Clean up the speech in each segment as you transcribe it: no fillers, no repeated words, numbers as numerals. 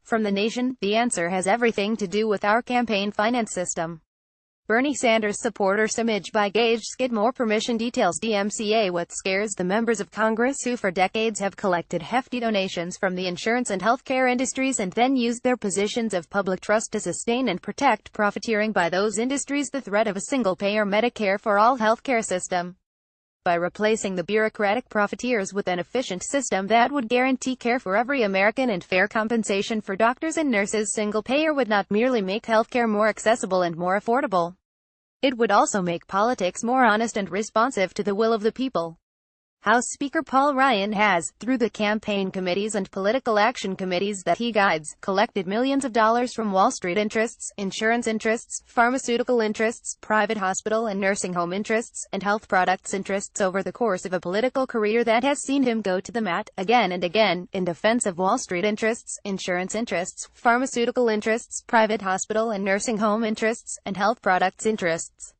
From The Nation, the answer has everything to do with our campaign finance system. Bernie Sanders supporter image by Gage Skidmore. Permission details. DMCA. What scares the members of Congress who for decades have collected hefty donations from the insurance and healthcare industries and then used their positions of public trust to sustain and protect profiteering by those industries? The threat of a single-payer Medicare for all healthcare system. By replacing the bureaucratic profiteers with an efficient system that would guarantee care for every American and fair compensation for doctors and nurses, single-payer would not merely make healthcare more accessible and more affordable. It would also make politics more honest and responsive to the will of the people. House Speaker Paul Ryan has, through the campaign committees and political action committees that he guides, collected millions of dollars from Wall Street interests, insurance interests, pharmaceutical interests, private hospital and nursing home interests, and health products interests over the course of a political career that has seen him go to the mat, again and again, in defense of Wall Street interests, insurance interests, pharmaceutical interests, private hospital and nursing home interests, and health products interests.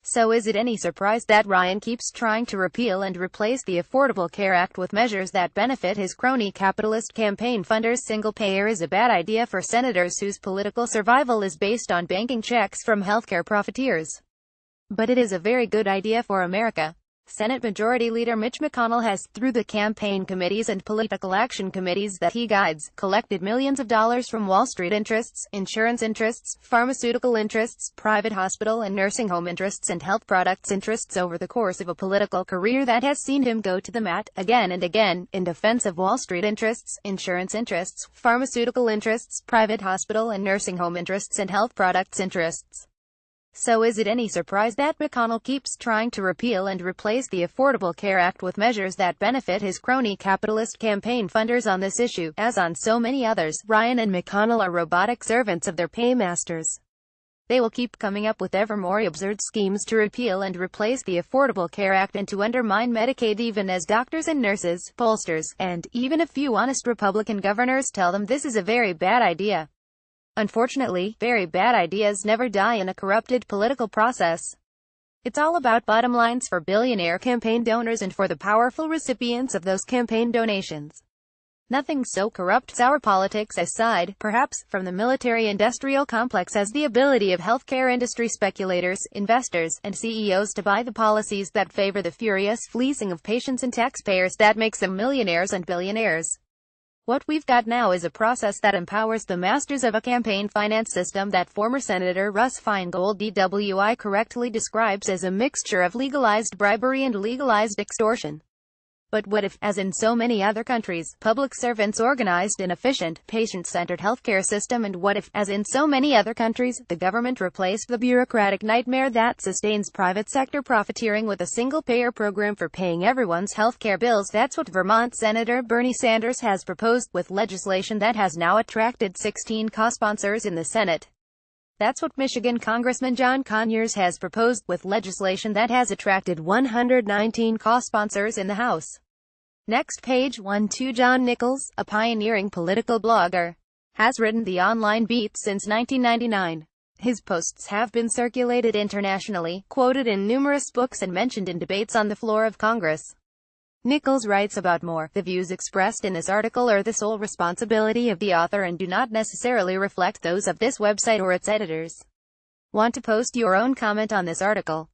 So is it any surprise that Ryan keeps trying to repeal and replace the Affordable Care Act with measures that benefit his crony capitalist campaign funders? Single payer is a bad idea for senators whose political survival is based on banking checks from healthcare profiteers. But it is a very good idea for America. Senate Majority Leader Mitch McConnell has, through the campaign committees and political action committees that he guides, collected millions of dollars from Wall Street interests, insurance interests, pharmaceutical interests, private hospital and nursing home interests, and health products interests over the course of a political career that has seen him go to the mat, again and again, in defense of Wall Street interests, insurance interests, pharmaceutical interests, private hospital and nursing home interests, and health products interests. So is it any surprise that McConnell keeps trying to repeal and replace the Affordable Care Act with measures that benefit his crony capitalist campaign funders? On this issue, as on so many others, Ryan and McConnell are robotic servants of their paymasters. They will keep coming up with ever more absurd schemes to repeal and replace the Affordable Care Act and to undermine Medicaid, even as doctors and nurses, pollsters, and even a few honest Republican governors tell them this is a very bad idea. Unfortunately, very bad ideas never die in a corrupted political process. It's all about bottom lines for billionaire campaign donors and for the powerful recipients of those campaign donations. Nothing so corrupts our politics, aside, perhaps, from the military-industrial complex, as the ability of healthcare industry speculators, investors, and CEOs to buy the policies that favor the furious fleecing of patients and taxpayers that makes them millionaires and billionaires. What we've got now is a process that empowers the masters of a campaign finance system that former Senator Russ Feingold DWI correctly describes as a mixture of legalized bribery and legalized extortion. But what if, as in so many other countries, public servants organized an efficient, patient-centered healthcare system? And what if, as in so many other countries, the government replaced the bureaucratic nightmare that sustains private sector profiteering with a single-payer program for paying everyone's healthcare bills? That's what Vermont Senator Bernie Sanders has proposed, with legislation that has now attracted 16 co-sponsors in the Senate. That's what Michigan Congressman John Conyers has proposed, with legislation that has attracted 119 co-sponsors in the House. Next, page 1-2. John Nichols, a pioneering political blogger, has written the online beat since 1999. His posts have been circulated internationally, quoted in numerous books, and mentioned in debates on the floor of Congress. Nichols writes about more. The views expressed in this article are the sole responsibility of the author and do not necessarily reflect those of this website or its editors. Want to post your own comment on this article?